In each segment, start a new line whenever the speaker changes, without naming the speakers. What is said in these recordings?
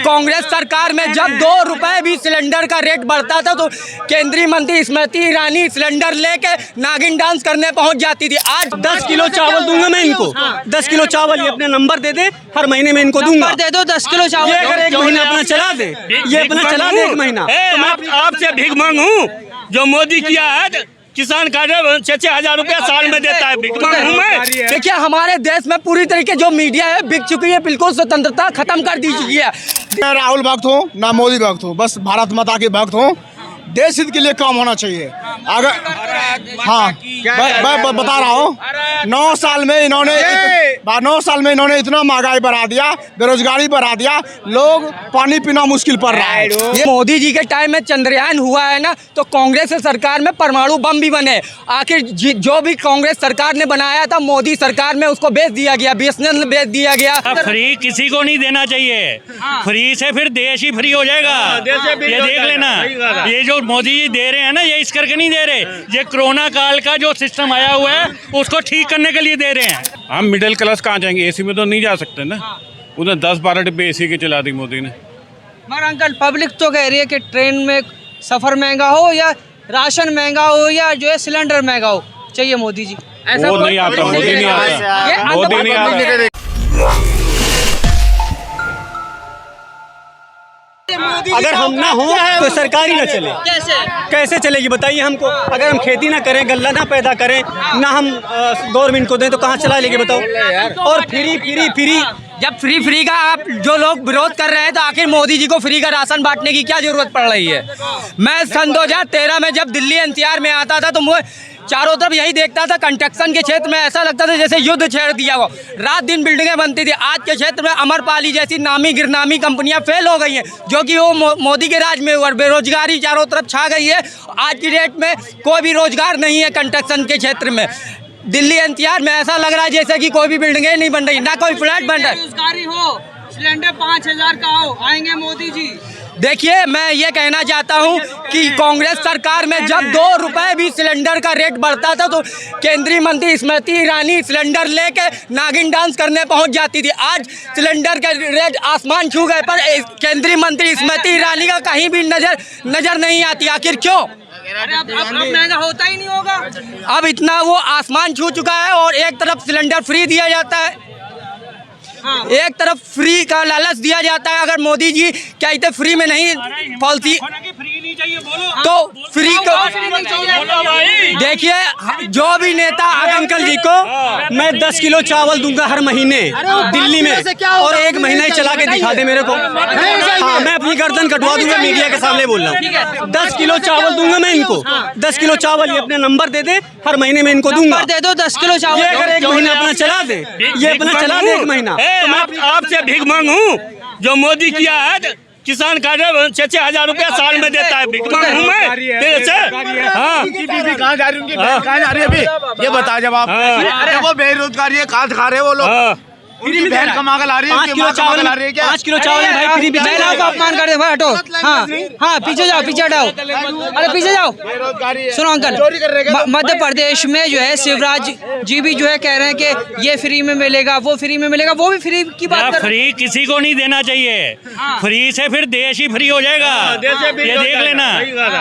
कांग्रेस सरकार में जब 2 रुपए भी सिलेंडर का रेट बढ़ता था तो केंद्रीय मंत्री स्मृति ईरानी सिलेंडर लेके नागिन डांस करने पहुंच जाती थी। आज
10 किलो चावल दूंगा मैं इनको, 10 किलो चावल, ये अपने नंबर दे दे, हर महीने में इनको दूंगा।
दे दो 10 किलो चावल,
ये अगर 1 महीना अपना चला दे, ये अपना चला दे 1 महीना।
आपसे भीख मांगू? जो मोदी किया है किसान कार्ड 6,000 रुपया साल में देता है, भीख मांगू मैं?
देखिए हमारे देश में पूरी तरीके जो मीडिया है बिक चुकी है, बिल्कुल स्वतंत्रता खत्म कर दी चुकी है।
मैं राहुल भक्त हूँ ना मोदी भक्त हूँ, बस भारत माता के भक्त हूँ। देश हित के लिए काम होना चाहिए। अगर हाँ मैं बता रहा हूँ, 9 साल में इन्होंने इतना महंगाई बढ़ा दिया, बेरोजगारी बढ़ा दिया, लोग पानी पीना मुश्किल पड़ रहा है।
ये मोदी जी के टाइम में चंद्रयान हुआ है ना, तो कांग्रेस सरकार में परमाणु बम भी बने। आखिर जो भी कांग्रेस सरकार ने बनाया था मोदी सरकार में उसको बेच दिया गया, BSNL बेच दिया गया।
फ्री किसी को नहीं देना चाहिए, फ्री से फिर देश ही फ्री हो जाएगा। ये देख लेना, ये जो मोदी जी दे रहे हैं ना, ये इस करके नहीं दे रहे, ये कोरोना काल का जो सिस्टम आया हुआ है उसको ठीक करने के लिए दे रहे हैं।
हम मिडिल क्लास कहाँ जाएंगे, एसी में तो नहीं जा सकते ना। उन्हें 10-12 डिब्बे एसी के चला दी मोदी ने।
मगर अंकल पब्लिक तो कह रही है कि ट्रेन में सफ़र महंगा हो या राशन महंगा हो या जो है सिलेंडर महंगा हो, चाहिए मोदी जी। ऐसा
वो नहीं आता, मोदी नहीं आता, मोदी नहीं आता।
अगर हम ना हो तो सरकार ही ना चले। कैसे चलेगी बताइए हमको? अगर हम खेती ना करें, गल्ला ना पैदा करें, ना हम गवर्नमेंट को दें तो कहाँ चला लेंगे बताओ? और फ्री
जब फ्री का आप जो लोग विरोध कर रहे हैं तो आखिर मोदी जी को फ्री का राशन बांटने की क्या जरूरत पड़ रही है? मैं सन 2013 में जब दिल्ली NCR में आता था तो मुझे चारों तरफ यही देखता था, कंस्ट्रक्शन के क्षेत्र में ऐसा लगता था जैसे युद्ध छेड़ दिया हो, रात दिन बिल्डिंगें बनती थी। आज के क्षेत्र में अमरपाली जैसी नामी गिरनामी कंपनियां फेल हो गई हैं, जो कि वो मोदी के राज में हुआ। बेरोजगारी चारों तरफ छा गई है। आज की डेट में कोई भी रोजगार नहीं है कंस्ट्रक्शन के क्षेत्र में। दिल्ली NCR में ऐसा लग रहा है जैसे कि कोई भी बिल्डिंगें नहीं बन रही, ना कोई फ्लैट बन रहा है।
बेरोजगारी हो, सिलेंडर 5,000 का हो, आएंगे मोदी जी।
देखिए मैं ये कहना चाहता हूँ कि कांग्रेस सरकार में जब 2 रुपए भी सिलेंडर का रेट बढ़ता था तो केंद्रीय मंत्री स्मृति ईरानी सिलेंडर लेके नागिन डांस करने पहुंच जाती थी। आज सिलेंडर के रेट आसमान छू गए, पर केंद्रीय मंत्री स्मृति ईरानी का कहीं भी नजर नहीं आती। आखिर क्यों?
अब महंगा होता ही नहीं होगा।
अब इतना वो आसमान छू चुका है और एक तरफ सिलेंडर फ्री दिया जाता है, एक तरफ फ्री का लालच दिया जाता है। अगर मोदी जी कहते फ्री में नहीं पॉलिसी तो फ्री को देखिए, जो भी नेता
अंकल जी को मैं 10 किलो चावल दूंगा हर महीने दिल्ली में, और 1 महीना ही चला के दिखा दे मेरे को। हाँ, मैं अपनी गर्दन कटवा दूंगा, मीडिया के सामने बोल रहा हूँ। 10 किलो चावल दूंगा मैं इनको, 10 किलो चावल, ये अपने नंबर दे दे, हर महीने में इनको दूंगा।
दे दो 10 किलो चावल,
ये अगर 1 महीना अपना चला दे, ये अपना चला दे 1 महीना।
आपसे भीख मांगू? जो मोदी किया है किसान कार्ड 6,000 रुपया साल में देता है, भीख मांगू मैं?
कहाँ जा रही है उनकी बहन, कहाँ जा रही है अभी ये बता। जब आप वो बेरोजगारी है, कहाँ खा रहे हैं वो लोग? उनकी बहन कमा के ला रही है,
5 किलो चावल ला रही है क्या? 5 किलो चावल भाई फ्री भी।
महिलाओं का अपमान कर दे भाई, हटो। हाँ पीछे जाओ, पीछे हटाओ, अरे पीछे जाओ। सुनो अंकल, मध्य प्रदेश में जो है शिवराज जी भी जो है कह रहे हैं कि ये फ्री में मिलेगा, वो फ्री में मिलेगा। वो भी फ्री की बात कर।
फ्री किसी को नहीं देना चाहिए, फ्री से फिर देश ही फ्री हो जाएगा। ये देख लेना,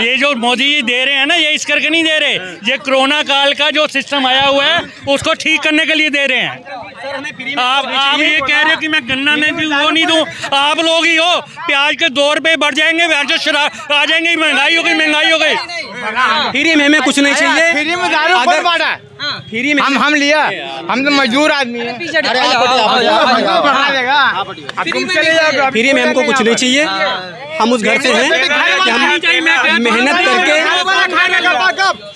ये जो मोदी जी दे रहे हैं ना, ये इस करके नहीं दे रहे, ये कोरोना काल का जो सिस्टम आया हुआ है उसको ठीक करने के लिए दे रहे हैं। आप ये कह रहे हो कि मैं गन्ना नहीं दूं, वो नहीं दूं, आप लोग ही हो। प्याज के 2 रुपए बढ़ जाएंगे, शराब आ जाएंगे, महंगाई हो गई।
फ्री में हमें कुछ नहीं चाहिए।
फ्री में दारू कौन बांटा?
फ्री में
हम लिया, हम तो मजदूर आदमी हैं।
फ्री में हमको कुछ नहीं चाहिए। हम उस घर से हैं कि हम मेहनत करके,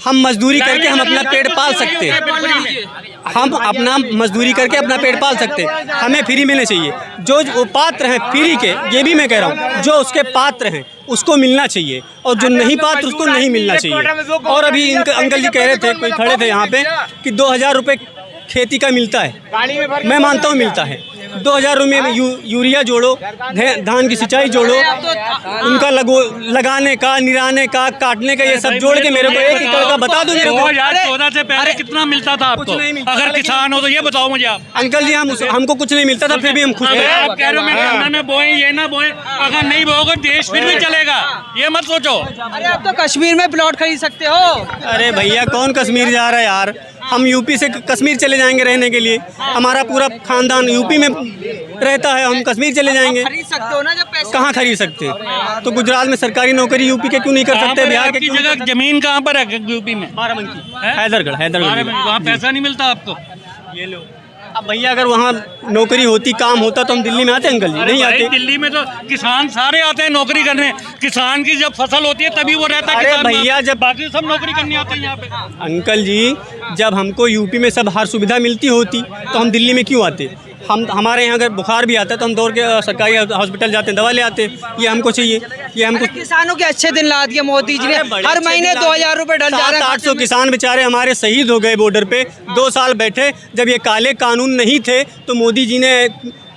हम मजदूरी करके हम अपना पेट पाल सकते हैं। हम अपना मजदूरी करके अपना पेट पाल सकते हैं। हमें फ्री मिलने चाहिए। जो पात्र हैं फ्री के, ये भी मैं कह रहा हूँ, जो उसके पात्र हैं उसको मिलना चाहिए, और जो नहीं पात्र उसको नहीं मिलना चाहिए। और अभी इनके अंकल जी कह रहे थे, कोई खड़े थे यहाँ पे, कि 2,000 रुपये खेती का मिलता है, मैं मानता हूँ मिलता है। 2000 रुपये में यूरिया जोड़ो, धान की सिंचाई जोड़ो, उनका लगाने का, निराने का, काटने का, ये सब जोड़ के मेरे को 1 एकड़ का बता दो मेरे को।
2014 से पहले कितना मिलता था आपको? अगर किसान हो तो ये बताओ मुझे आप।
अंकल जी हमको कुछ नहीं मिलता था, फिर भी हम खुश थे।
आप कह रहे हो मैं गन्ना में बोए, ये ना बोए, अगर नहीं बोओगे देश फिर भी चलेगा, ये मत सोचो।
अरे आप तो कश्मीर में प्लॉट खरीद सकते हो।
अरे भैया कौन कश्मीर जा रहा है यार, हम यूपी से कश्मीर चले जाएंगे रहने के लिए, हमारा पूरा खानदान यूपी में रहता है, हम कश्मीर चले जाएंगे।
खरीद सकते हो ना जब पैसे।
कहाँ खरीद सकते? तो गुजरात में सरकारी नौकरी यूपी के क्यों नहीं कर सकते? बिहार के
की जगह जमीन कहाँ पर है यूपी में?
बाराबंकी, हैदरगढ़।
वहाँ पैसा नहीं मिलता आपको?
ये लो, अब भैया अगर वहाँ नौकरी होती, काम होता तो हम दिल्ली में आते अंकल जी? नहीं आते।
दिल्ली में तो किसान सारे आते हैं नौकरी करने, किसान की जब फसल होती है तभी वो रहता है।
अरे
किसान
भैया जब
बाकी सब नौकरी करने आते हैं यहाँ पे।
अंकल जी जब हमको यूपी में सब हर सुविधा मिलती होती तो हम दिल्ली में क्यों आते? हमारे यहाँ अगर बुखार भी आता है तो हम दौड़ के सरकारी हॉस्पिटल जाते हैं, दवा ले आते हैं। ये हमको चाहिए, ये हमको।
किसानों के अच्छे दिन ला दिए मोदी जी ने, हर महीने 2000 रुपए डल जा रहे हैं।
800 किसान बेचारे हमारे शहीद हो गए बॉर्डर पे, 2 साल बैठे। जब ये काले कानून नहीं थे तो मोदी जी ने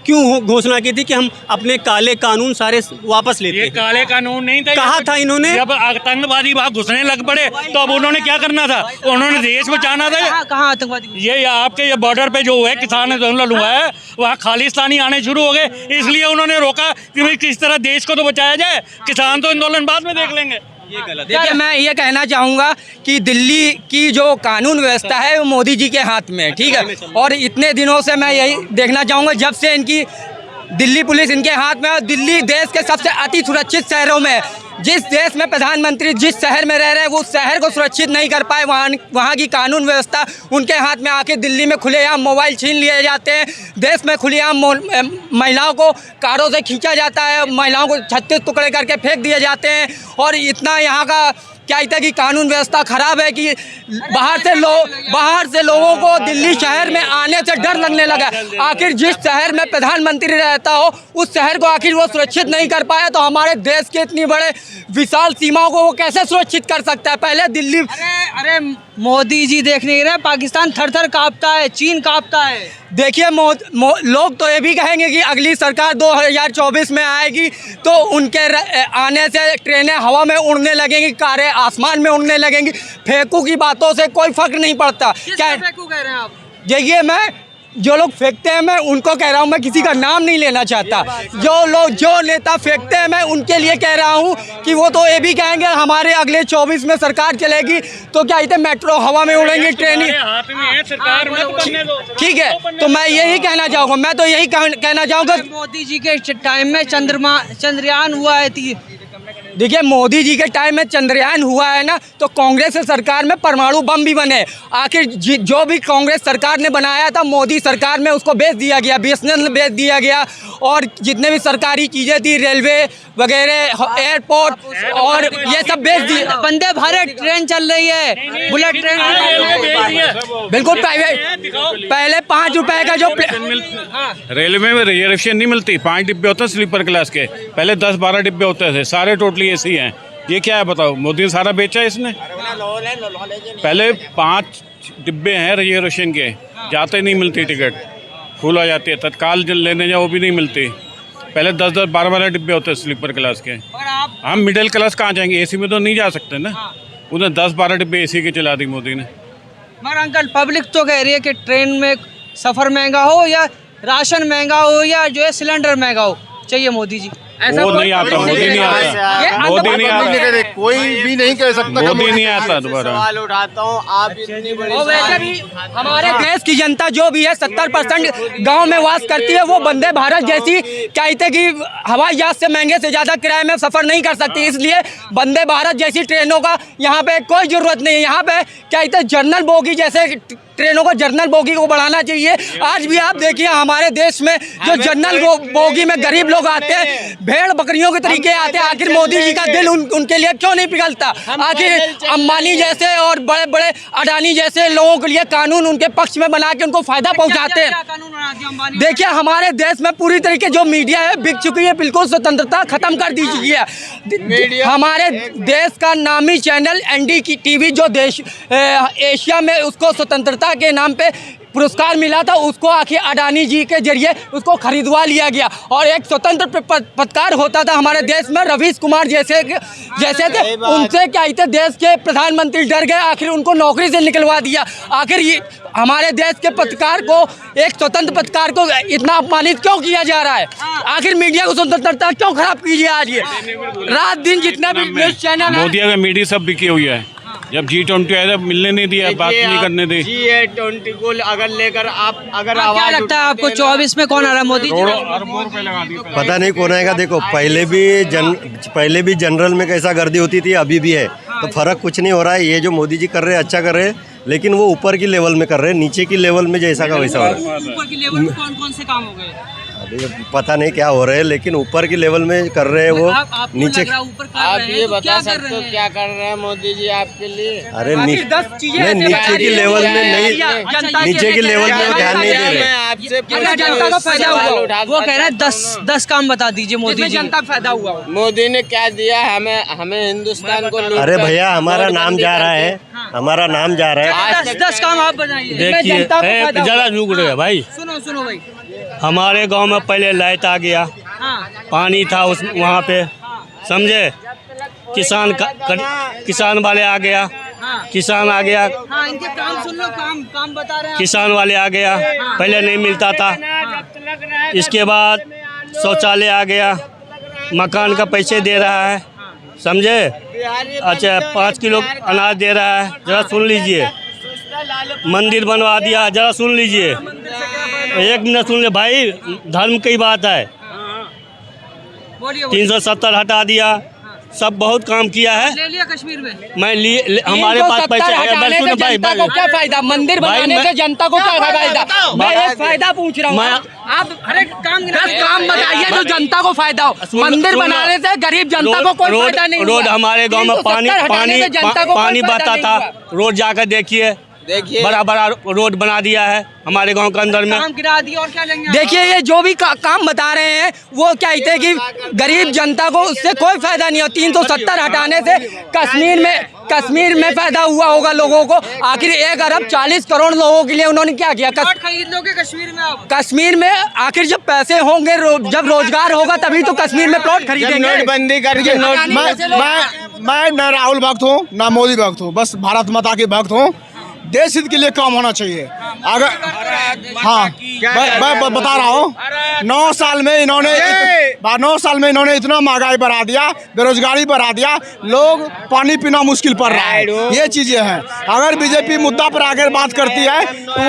क्यों घोषणा की थी कि हम अपने काले कानून सारे वापस लेते हैं?
ये काले कानून नहीं थे,
कहा था इन्होंने।
जब आतंकवादी वहाँ घुसने लग पड़े तो अब उन्होंने क्या करना था? उन्होंने देश बचाना था।
कहाँ आतंकवादी?
ये आपके ये बॉर्डर पे जो है किसान आंदोलन हुआ है, वहाँ खालिस्तानी आने शुरू हो गए, इसलिए उन्होंने रोका कि भाई किस तरह देश को तो बचाया जाए, किसान तो आंदोलन बाद में देख लेंगे।
ये गलत है।
देखिए मैं ये कहना चाहूँगा कि दिल्ली की जो कानून व्यवस्था है वो मोदी जी के हाथ में है, ठीक है। और इतने दिनों से मैं यही देखना चाहूँगा, जब से इनकी दिल्ली पुलिस इनके हाथ में है, दिल्ली देश के सबसे अति सुरक्षित शहरों में है। जिस देश में प्रधानमंत्री जिस शहर में रह रहे हैं वो शहर को सुरक्षित नहीं कर पाए, वहाँ की कानून व्यवस्था उनके हाथ में आके दिल्ली में खुलेआम मोबाइल छीन लिए जाते हैं, देश में खुलेआम महिलाओं को कारों से खींचा जाता है, महिलाओं को 36 टुकड़े करके फेंक दिए जाते हैं। और इतना यहाँ का क्या है कि कानून व्यवस्था खराब है कि बाहर से लोगों को दिल्ली शहर में आने से डर लगने लगा। आखिर जिस शहर में प्रधानमंत्री रहता हो उस शहर को आखिर वो सुरक्षित नहीं कर पाया तो हमारे देश के इतनी बड़े विशाल सीमाओं को वो कैसे सुरक्षित कर सकता है? पहले दिल्ली।
अरे मोदी जी देख नहीं रहे, पाकिस्तान थर-थर कांपता है, चीन कांपता है।
देखिए लोग तो ये भी कहेंगे कि अगली सरकार 2024 में आएगी तो उनके आने से ट्रेनें हवा में उड़ने लगेंगी, कारें आसमान में उड़ने लगेंगी। फेंकू की बातों से कोई फर्क नहीं पड़ता। क्या
फेंकू कह रहे हैं आप?
देखिए मैं जो लोग फेंकते हैं मैं उनको कह रहा हूँ, मैं किसी का नाम नहीं लेना चाहता। जो नेता फेंकते हैं मैं उनके लिए कह रहा हूँ कि वो तो ये भी कहेंगे हमारे अगले 24 में सरकार चलेगी तो क्या इतने मेट्रो हवा में उड़ेंगी, ट्रेन
हाथ में है सरकार मत बनने दो।
ठीक है, तो मैं यही कहना चाहूँगा, मैं तो यही कहना चाहूँगा।
मोदी जी के टाइम में चंद्रयान हुआ है।
देखिए मोदी जी के टाइम में चंद्रयान हुआ है ना, तो कांग्रेस सरकार में परमाणु बम भी बने। आखिर जो भी कांग्रेस सरकार ने बनाया था मोदी सरकार में उसको बेच दिया गया, BSNL बेच दिया गया। और जितने भी सरकारी चीज़ें थी, रेलवे वगैरह, एयरपोर्ट और ये सब बेच दिए।
वंदे भारत ट्रेन चल रही है, बुलेट ट्रेन
बिल्कुल प्राइवेट। पहले 5 रुपए का जो
रेलवे में रिजर्वेशन नहीं मिलती, 5 डिब्बे होते हैं स्लीपर क्लास के, पहले 10-12 डिब्बे होते थे, सारे टोटली एसी हैं। ये क्या है बताओ? मोदी ने सारा बेचा है इसने। पहले 5 डिब्बे हैं रिजर्वेशन के, जाते नहीं मिलती टिकट, फुल हो जाती है, तत्काल लेने जाओ वो भी नहीं मिलती। पहले 10-10, 12-12 डिब्बे होते हैं स्लीपर क्लास के। हम मिडिल क्लास कहाँ जाएंगे? एसी में तो नहीं जा सकते ना, उन्हें 10-12 डिब्बे एसी के चला दी मोदी ने।
मगर अंकल पब्लिक तो कह रही है कि ट्रेन में सफ़र महंगा हो या राशन महंगा हो या जो है सिलेंडर महंगा हो, चाहिए मोदी जी।
वो नहीं आता, मोदी नहीं आता, मोदी नहीं आता,
कोई भी नहीं कह सकता।
मोदी नहीं आता दोबारा।
सवाल उठाता हूँ, आप इतनी बड़ी
और वैसे भी हमारे देश की जनता जो भी है 70% गांव में वास करती है, वो वंदे भारत जैसी कहते कि हवाई जहाज से महंगे से ज़्यादा किराए में सफ़र नहीं कर सकती। इसलिए वंदे भारत जैसी ट्रेनों का यहाँ पे कोई ज़रूरत नहीं है। यहाँ पे कहते जनरल बोगी जैसे ट्रेनों को, जनरल बोगी को बढ़ाना चाहिए। आज भी आप देखिए हमारे देश में जो जनरल बोगी में गरीब लोग आते हैं, भेड़ बकरियों के तरीके आते हैं। आखिर मोदी जी का दिल उनके लिए क्यों नहीं पिघलता? आखिर अंबानी जैसे और बड़े बड़े अडानी जैसे लोगों के लिए कानून उनके पक्ष में बना के उनको फायदा पहुंचाते हैं। देखिए हमारे देश में पूरी तरीके जो मीडिया है बिक चुकी है, बिल्कुल स्वतंत्रता खत्म कर दी चुकी है। हमारे देश का नामी चैनल NDTV जो देश एशिया में उसको स्वतंत्रता के नाम पे पुरस्कार मिला था उसको आखिर अडानी जी के जरिए उसको खरीदवा लिया गया। और एक स्वतंत्र पत्रकार होता था हमारे देश में, रवीश कुमार जैसे थे, उनसे क्या थे, देश के प्रधानमंत्री डर गए, आखिर उनको नौकरी से निकलवा दिया। आखिर ये हमारे देश के पत्रकार को, एक स्वतंत्र पत्रकार को इतना अपमानित क्यों किया जा रहा है? आखिर मीडिया को स्वतंत्रता क्यों खराब कीजिए? आज ये रात दिन जितना भी न्यूज चैनल है,
मोदी का मीडिया सब बिकी हुई है। जब G20 आया था मिलने नहीं दिया, बात नहीं करने दी।
G20 को अगर लेकर आप अगर
क्या
आवाज
लगता है आपको 24 में कौन आ रहा है? मोदी जी?
पता नहीं कौन आएगा। देखो पहले भी जनरल में कैसा गर्दी होती थी, अभी भी है, तो फर्क कुछ नहीं हो रहा है। ये जो मोदी जी कर रहे हैं अच्छा कर रहे हैं, लेकिन वो ऊपर की लेवल में कर रहे हैं, नीचे की लेवल में जैसा का वैसा हो रहा है।
ऊपर की लेवल में कौन कौन से काम हो गए?
अभी पता नहीं क्या हो रहे हैं, लेकिन ऊपर की लेवल में कर रहे हैं वो। नीचे
आप ये बता सकते हो क्या कर रहे हैं मोदी जी आपके लिए?
अरे नीचे की लेवल में नहीं, नीचे की लेवल में ध्यान नहीं दे रहे।
आपसे
जनता का फायदा हुआ, वो कह रहे हैं 10 काम बता दीजिए मोदी जी।
जनता का फायदा हुआ।
मोदी ने क्या दिया हमें हिंदुस्तान को लूट
अरे
कर
भैया हमारा नाम जा रहा है, हमारा नाम जा रहा है।
10 काम आप बताइए।
देखिए जरा रुक रहे भाई,
सुनो भाई।
हमारे गांव में पहले लाइट आ गया, पानी था उस वहाँ पे, समझे? किसान वाले आ गया, किसान आ गया,
हाँ, इनके काम सुन लो, काम बता रहे हैं।
किसान वाले आ गया, पहले नहीं मिलता था। इसके बाद शौचालय आ गया, मकान का पैसे दे रहा है, समझे? अच्छा 5 किलो अनाज दे रहा है, जरा सुन लीजिए। मंदिर बनवा दिया, जरा सुन लीजिए, एक मिनट सुन ले भाई, धर्म की बात है। 370 हटा दिया, सब बहुत काम किया है।
ले लिया कश्मीर में,
मैं हमारे पास पैसे है।
भाई को क्या फायदा? मंदिर बनाने से जनता को क्या फायदा? मैं एक फायदा पूछ रहा हूँ, आप हर एक काम 10 काम बताइए जो जनता को फायदा हो। मंदिर बनाने से गरीब जनता को कोई फायदा नहीं।
रोड हमारे गांव में पानी बहता था, रोड जाकर देखिए, बड़ा रोड बना दिया है हमारे गांव के अंदर में।
काम गिरा दिया, और क्या लेंगे?
देखिए ये जो भी काम बता रहे हैं वो क्या कहते हैं कि गरीब जनता को उससे कोई फायदा नहीं हो। 370 हटाने से कश्मीर में फायदा हुआ होगा लोगों को। आखिर 1 अरब 40 करोड़ लोगों के लिए उन्होंने क्या किया?
खरीद लोगे कश्मीर में? आप
कश्मीर में आखिर जब पैसे होंगे, जब रोजगार होगा तभी तो कश्मीर में प्लॉट खरीदेंगे।
नोटबंदी करके
मैं न राहुल भक्त हूँ ना मोदी भक्त हूँ, बस भारत माता के भक्त हूँ। देश हित के लिए काम होना चाहिए। अगर हाँ मैं बता रहा हूँ, 9 साल में इन्होंने इतना महंगाई बढ़ा दिया, बेरोजगारी बढ़ा दिया, लोग पानी पीना मुश्किल पड़ रहा है। ये चीजें हैं। अगर बीजेपी मुद्दा पर आकर बात करती है तो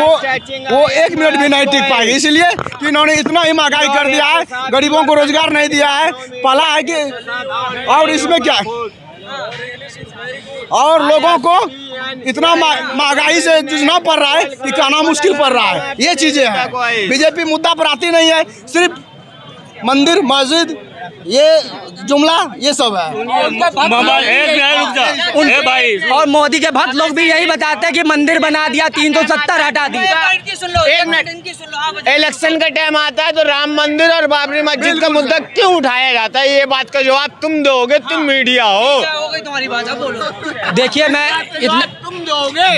वो 1 मिनट भी नहीं टिक पाएगी, इसलिए कि इन्होंने इतना ही महंगाई कर दिया है, गरीबों को रोजगार नहीं दिया है, पला है कि और इसमें क्या और लोगों को इतना महंगाई से जूझना पड़ रहा है कि खाना मुश्किल पड़ रहा है। ये चीजें हैं। बीजेपी मुद्दा पर आती नहीं है, सिर्फ मंदिर मस्जिद ये जुमला ये सब है।
भाई
और मोदी के भक्त लोग भी यही बताते हैं कि मंदिर बना दिया, 370 हटा दी।
एक मिनट, इलेक्शन का टाइम आता है तो राम मंदिर और बाबरी मस्जिद का मुद्दा क्यों उठाया जाता है? ये बात का जवाब तुम दोगे, तुम मीडिया हो।
हो गई तुम्हारी बात, अब बोलो।
देखिए मैं इतना
तुम दोगे।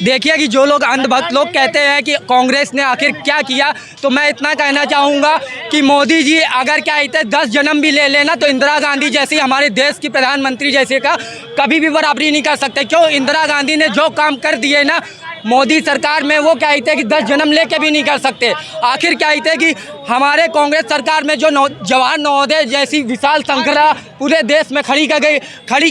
देखिए कि जो लोग अंधभक्त लोग कहते हैं कि कांग्रेस ने आखिर क्या किया, तो मैं इतना कहना चाहूँगा कि मोदी जी अगर क्या कहते 10 जन्म भी ले लेना तो इंदिरा गांधी जैसी हमारे देश की प्रधानमंत्री जैसे का कभी भी बराबरी नहीं कर सकते। क्यों? इंदिरा गांधी ने जो काम कर दिए ना मोदी सरकार में, वो क्या कहते हैं कि 10 जन्म लेके भी नहीं कर सकते। आखिर क्या कहते हैं कि हमारे कांग्रेस सरकार में जो जवाहर नवोदय जैसी विशाल श्रृंखला पूरे देश में खड़ी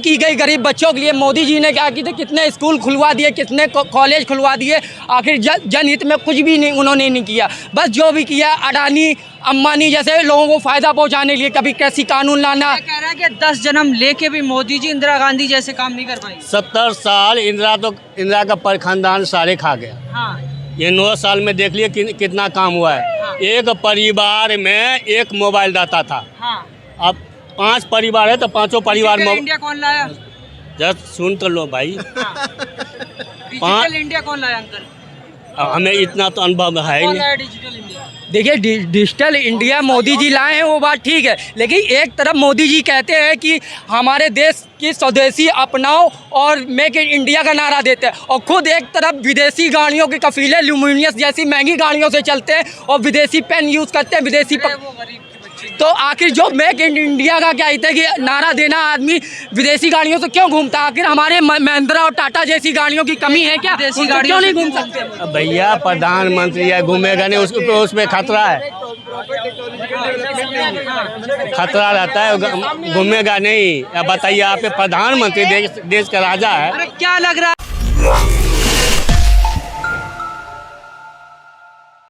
की गई गरीब बच्चों के लिए, मोदी जी ने क्या किया? कितने स्कूल खुलवा दिए, कितने कॉलेज खुलवा दिए। आखिर जनहित में कुछ भी नहीं उन्होंने नहीं किया। बस जो भी किया अडानी अंबानी जैसे लोगों को फायदा पहुंचाने लिए कभी कैसी कानून लाना।
कह रहा है कि 10 जन्म लेके भी मोदी जी इंदिरा गांधी जैसे काम नहीं कर पाई।
70 साल इंदिरा का पर खानदान सारे खा गया।
हाँ।
ये 9 साल में देख लिए कितना काम हुआ है।
हाँ।
एक परिवार में 1 मोबाइल डाटा था।
हाँ।
अब 5 परिवार है तो 5 परिवार में
इंडिया कौन लाया?
जस्ट सुन तो लो भाई।
डिजिटल इंडिया कौन लाया अंकल?
हमें इतना तो अनुभव है ही नहीं।
डिजिटल इंडिया
देखिए डिजिटल इंडिया मोदी जी लाए हैं वो बात ठीक है, लेकिन एक तरफ मोदी जी कहते हैं कि हमारे देश की स्वदेशी अपनाओ और मेक इन इंडिया का नारा देते हैं, और खुद एक तरफ विदेशी गाड़ियों के कफीले ल्यूमिनियस जैसी महंगी गाड़ियों से चलते हैं और विदेशी पेन यूज़ करते हैं, विदेशी तो आखिर जो मेक इन इंडिया का क्या कहते हैं कि नारा देना आदमी विदेशी गाड़ियों से क्यों घूमता है? आखिर हमारे महिंद्रा और टाटा जैसी गाड़ियों की कमी है क्या?
विदेशी
उनसे
गाड़ियों
क्यों नहीं
से
घूम सकते?
भैया प्रधानमंत्री है, घूमेगा नहीं उसमें खतरा है, खतरा रहता है, घूमेगा नहीं। अब बताइए आप, प्रधानमंत्री देश का राजा है।
अरे क्या लग रहा है?